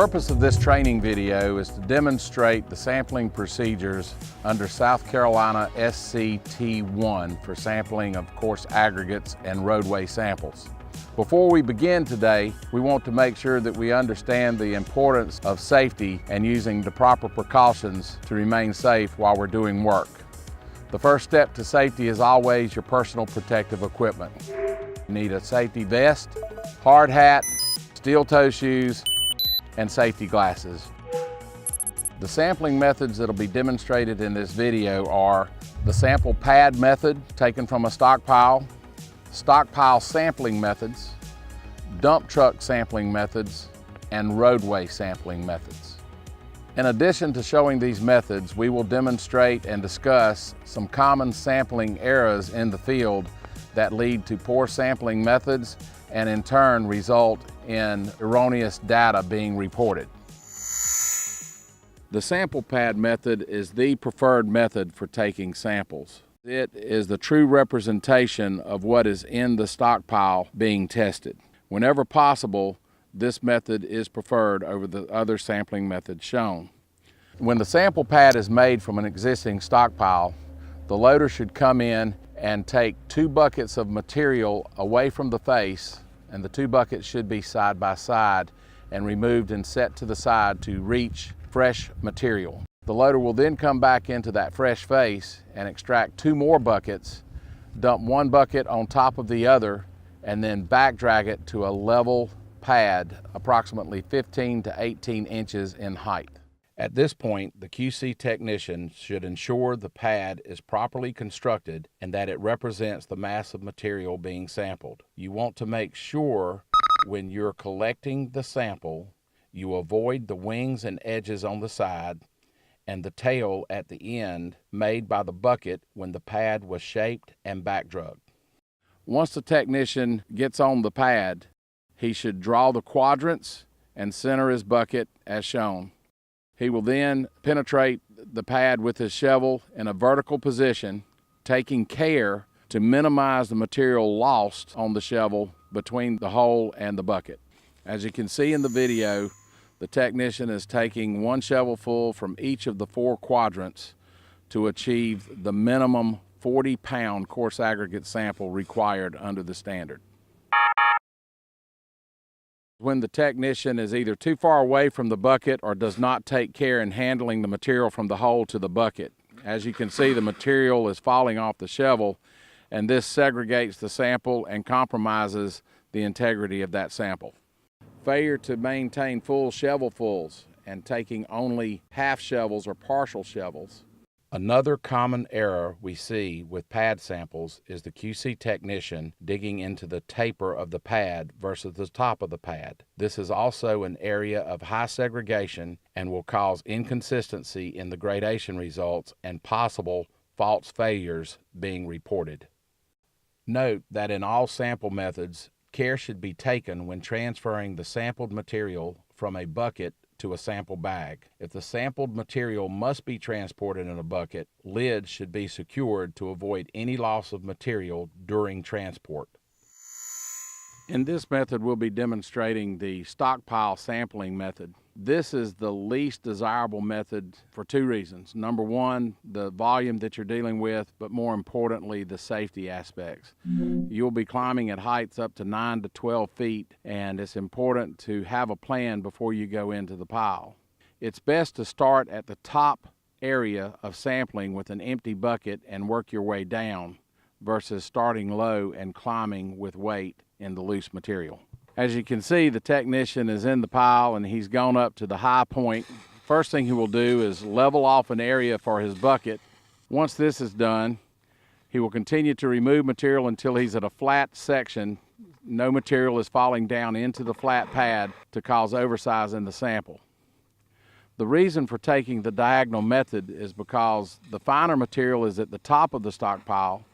purpose of this training video is to demonstrate the sampling procedures under South Carolina SCT1 for sampling of coarse aggregates and roadway samples. Before we begin today, we want to make sure that we understand the importance of safety and using the proper precautions to remain safe while we're doing work. The first step to safety is always your personal protective equipment. You need a safety vest, hard hat, steel toe shoes, and safety glasses. The sampling methods that will be demonstrated in this video are the sample pad method taken from a stockpile sampling methods, dump truck sampling methods, and roadway sampling methods. In addition to showing these methods, we will demonstrate and discuss some common sampling errors in the field that lead to poor sampling methods and in turn result in erroneous data being reported. The sample pad method is the preferred method for taking samples. It is the true representation of what is in the stockpile being tested. Whenever possible, this method is preferred over the other sampling methods shown. When the sample pad is made from an existing stockpile, the loader should come in and take 2 buckets of material away from the face, and the 2 buckets should be side by side and removed and set to the side to reach fresh material. The loader will then come back into that fresh face and extract 2 more buckets, dump 1 bucket on top of the other, and then back drag it to a level pad approximately 15 to 18 inches in height. At this point, the QC technician should ensure the pad is properly constructed and that it represents the mass of material being sampled. You want to make sure when you're collecting the sample, you avoid the wings and edges on the side and the tail at the end made by the bucket when the pad was shaped and back drugged. Once the technician gets on the pad, he should draw the quadrants and center his bucket as shown. He will then penetrate the pad with his shovel in a vertical position, taking care to minimize the material lost on the shovel between the hole and the bucket. As you can see in the video, the technician is taking 1 shovelful from each of the 4 quadrants to achieve the minimum 40-pound coarse aggregate sample required under the standard. When the technician is either too far away from the bucket or does not take care in handling the material from the hole to the bucket. As you can see, the material is falling off the shovel, and this segregates the sample and compromises the integrity of that sample. Failure to maintain full shovelfuls and taking only half shovels or partial shovels. Another common error we see with pad samples is the QC technician digging into the taper of the pad versus the top of the pad. This is also an area of high segregation and will cause inconsistency in the gradation results and possible false failures being reported. Note that in all sample methods, care should be taken when transferring the sampled material from a bucket to a sample bag. If the sampled material must be transported in a bucket, lids should be secured to avoid any loss of material during transport. In this method, we'll be demonstrating the stockpile sampling method. This is the least desirable method for 2 reasons. Number 1, the volume that you're dealing with, but more importantly, the safety aspects. You'll be climbing at heights up to 9 to 12 feet, and it's important to have a plan before you go into the pile. It's best to start at the top area of sampling with an empty bucket and work your way down versus starting low and climbing with weight in the loose material. As you can see, the technician is in the pile and he's gone up to the high point. First thing he will do is level off an area for his bucket. Once this is done, he will continue to remove material until he's at a flat section. No material is falling down into the flat pad to cause oversize in the sample. The reason for taking the diagonal method is because the finer material is at the top of the stockpile,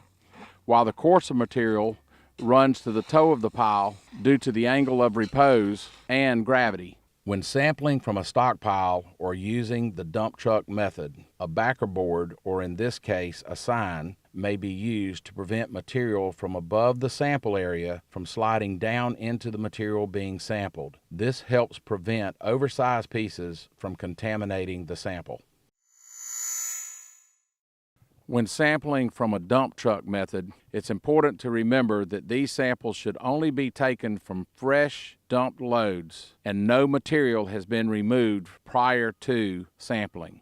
while the coarser material runs to the toe of the pile due to the angle of repose and gravity. When sampling from a stockpile or using the dump truck method, a backer board, or in this case a sign, may be used to prevent material from above the sample area from sliding down into the material being sampled. This helps prevent oversized pieces from contaminating the sample. When sampling from a dump truck method, it's important to remember that these samples should only be taken from fresh dumped loads and no material has been removed prior to sampling.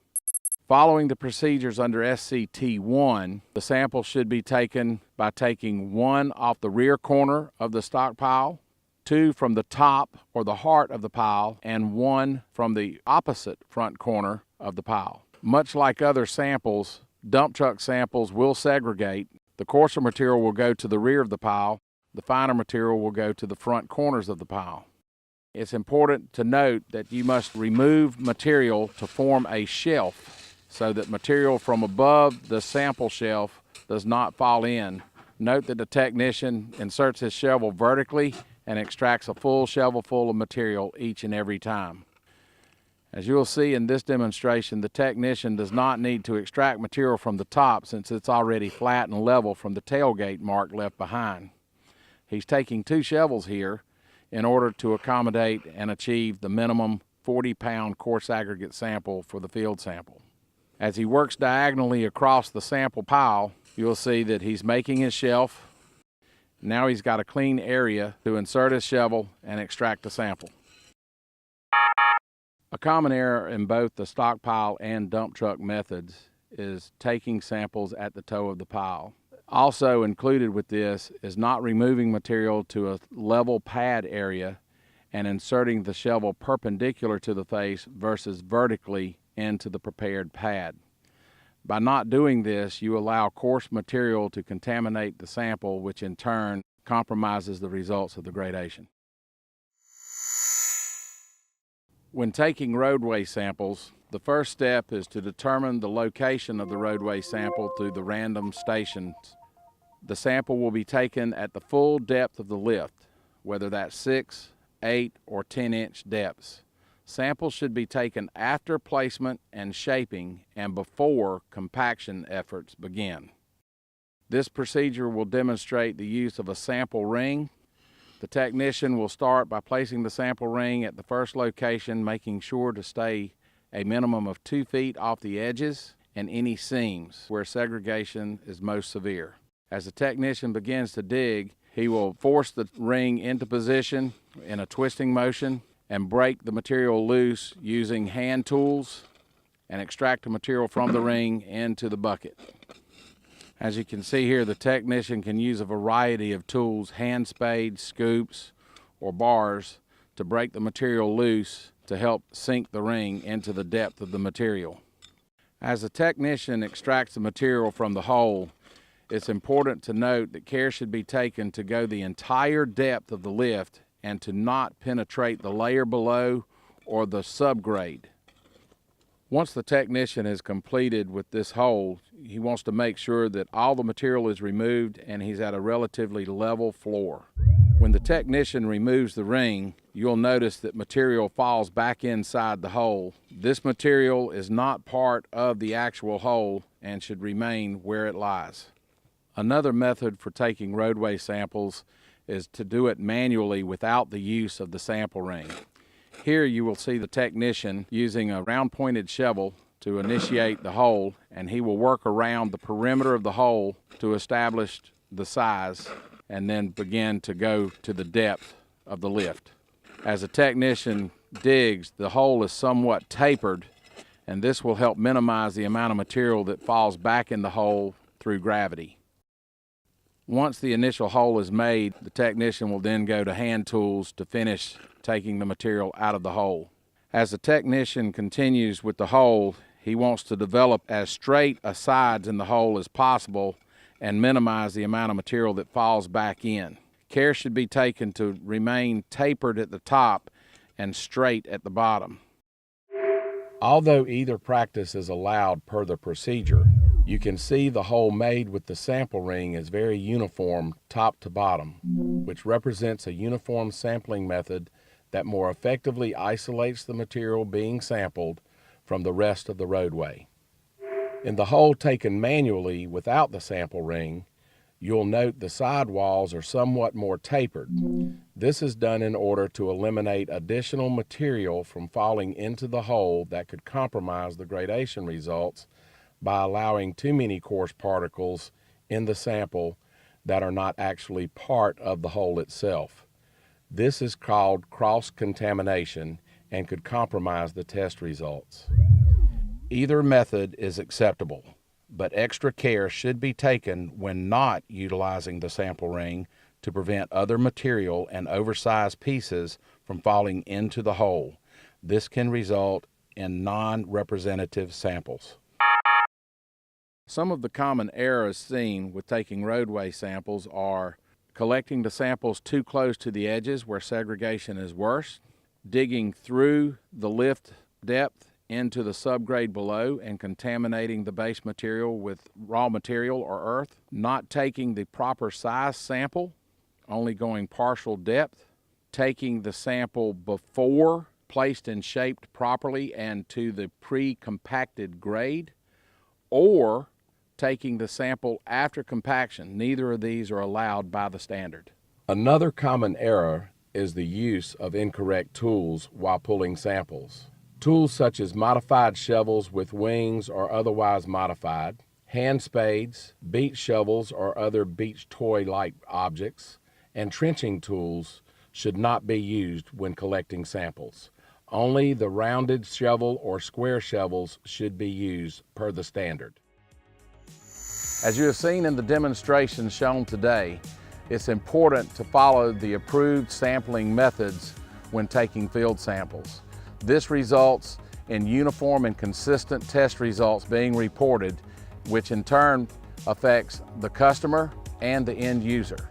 Following the procedures under SCT1, the sample should be taken by taking 1 off the rear corner of the stockpile, 2 from the top or the heart of the pile, and 1 from the opposite front corner of the pile. Much like other samples, dump truck samples will segregate. The coarser material will go to the rear of the pile. The finer material will go to the front corners of the pile. It's important to note that you must remove material to form a shelf so that material from above the sample shelf does not fall in. Note that the technician inserts his shovel vertically and extracts a full shovel full of material each and every time. As you'll see in this demonstration, the technician does not need to extract material from the top since it's already flat and level from the tailgate mark left behind. He's taking 2 shovels here in order to accommodate and achieve the minimum 40-pound coarse aggregate sample for the field sample. As he works diagonally across the sample pile, you'll see that he's making his shelf. Now he's got a clean area to insert his shovel and extract the sample. A common error in both the stockpile and dump truck methods is taking samples at the toe of the pile. Also included with this is not removing material to a level pad area and inserting the shovel perpendicular to the face versus vertically into the prepared pad. By not doing this, you allow coarse material to contaminate the sample, which in turn compromises the results of the gradation. When taking roadway samples, the first step is to determine the location of the roadway sample through the random stations. The sample will be taken at the full depth of the lift, whether that's 6, 8, or 10-inch depths. Samples should be taken after placement and shaping and before compaction efforts begin. This procedure will demonstrate the use of a sample ring. The technician will start by placing the sample ring at the first location, making sure to stay a minimum of 2 feet off the edges and any seams where segregation is most severe. As the technician begins to dig, he will force the ring into position in a twisting motion and break the material loose using hand tools and extract the material from the ring into the bucket. As you can see here, the technician can use a variety of tools, hand spades, scoops, or bars to break the material loose to help sink the ring into the depth of the material. As the technician extracts the material from the hole, it's important to note that care should be taken to go the entire depth of the lift and to not penetrate the layer below or the subgrade. Once the technician has completed with this hole, he wants to make sure that all the material is removed and he's at a relatively level floor. When the technician removes the ring, you'll notice that material falls back inside the hole. This material is not part of the actual hole and should remain where it lies. Another method for taking roadway samples is to do it manually without the use of the sample ring. Here you will see the technician using a round-pointed shovel to initiate the hole, and he will work around the perimeter of the hole to establish the size and then begin to go to the depth of the lift. As the technician digs, the hole is somewhat tapered, and this will help minimize the amount of material that falls back in the hole through gravity. Once the initial hole is made, the technician will then go to hand tools to finish taking the material out of the hole. As the technician continues with the hole, he wants to develop as straight a sides in the hole as possible and minimize the amount of material that falls back in. Care should be taken to remain tapered at the top and straight at the bottom. Although either practice is allowed per the procedure, you can see the hole made with the sample ring is very uniform top to bottom, which represents a uniform sampling method that more effectively isolates the material being sampled from the rest of the roadway. In the hole taken manually without the sample ring, you'll note the sidewalls are somewhat more tapered. This is done in order to eliminate additional material from falling into the hole that could compromise the gradation results by allowing too many coarse particles in the sample that are not actually part of the hole itself. This is called cross-contamination and could compromise the test results. Either method is acceptable, but extra care should be taken when not utilizing the sample ring to prevent other material and oversized pieces from falling into the hole. This can result in non-representative samples. Some of the common errors seen with taking roadway samples are collecting the samples too close to the edges where segregation is worse, digging through the lift depth into the subgrade below and contaminating the base material with raw material or earth, not taking the proper size sample, only going partial depth, taking the sample before placed and shaped properly and to the pre-compacted grade, or taking the sample after compaction. Neither of these are allowed by the standard. Another common error is the use of incorrect tools while pulling samples. Tools such as modified shovels with wings or otherwise modified, hand spades, beach shovels or other beach toy-like objects, and trenching tools should not be used when collecting samples. Only the rounded shovel or square shovels should be used per the standard. As you have seen in the demonstrations shown today, it's important to follow the approved sampling methods when taking field samples. This results in uniform and consistent test results being reported, which in turn affects the customer and the end user.